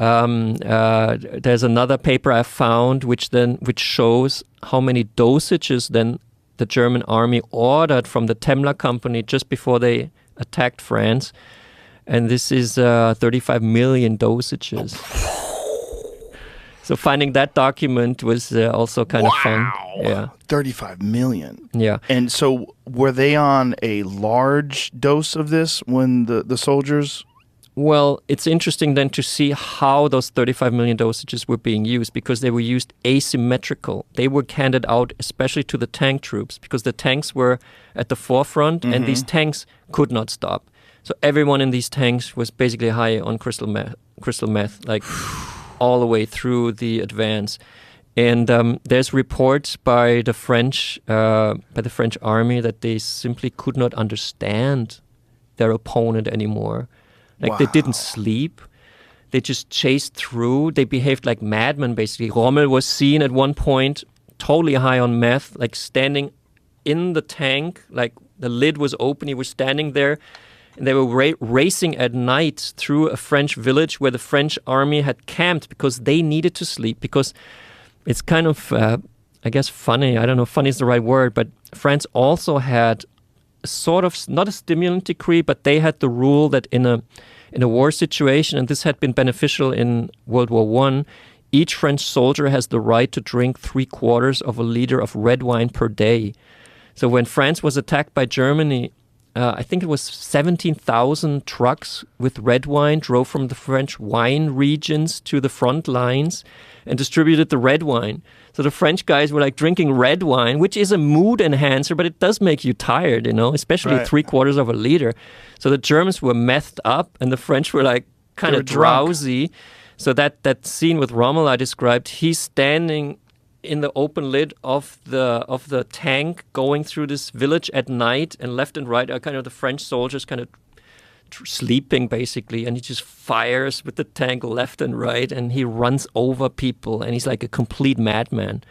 There's another paper I found which shows how many dosages then the German army ordered from the Temmler company just before they attacked France. And this is 35 million dosages. So finding that document was also kind of fun. Yeah, 35 million. Yeah. And so were they on a large dose of this when the soldiers... Well, it's interesting then to see how those 35 million dosages were being used, because they were used asymmetrical. They were handed out especially to the tank troops because the tanks were at the forefront and these tanks could not stop. So everyone in these tanks was basically high on crystal meth, like all the way through the advance. And there's reports by the French army that they simply could not understand their opponent anymore. Like they didn't sleep. They just chased through. They behaved like madmen, basically. Rommel was seen at one point totally high on meth, like standing in the tank, like the lid was open. He was standing there. And they were racing at night through a French village where the French army had camped because they needed to sleep. Because it's kind of, I guess, funny. I don't know if funny is the right word, but France also had sort of, not a stimulant decree, but they had the rule that in a war situation, and this had been beneficial in World War I, each French soldier has the right to drink 3/4 of a liter of red wine per day. So when France was attacked by Germany, I think it was 17,000 trucks with red wine drove from the French wine regions to the front lines and distributed the red wine. So the French guys were like drinking red wine, which is a mood enhancer, but it does make you tired, especially 3/4 of a liter. So the Germans were methed up and the French were like kind of drowsy. Drunk. So that scene with Rommel I described, he's standing in the open lid of the tank going through this village at night, and left and right are kind of the French soldiers kind of sleeping basically, and he just fires with the tank left and right, and he runs over people, and he's like a complete madman.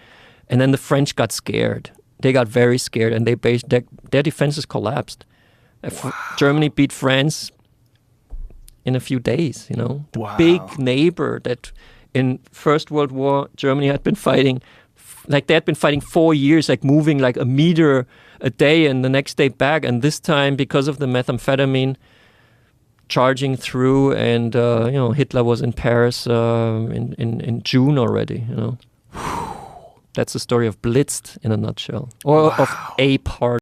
And then the French got scared. They got very scared, and their defenses collapsed. Wow. Germany beat France in a few days, Wow. Big neighbor that in First World War, Germany had been fighting, like they had been fighting 4 years, like moving like a meter a day and the next day back. And this time, because of the methamphetamine, charging through, and Hitler was in Paris in June already. That's the story of Blitzed in a nutshell, or of a part.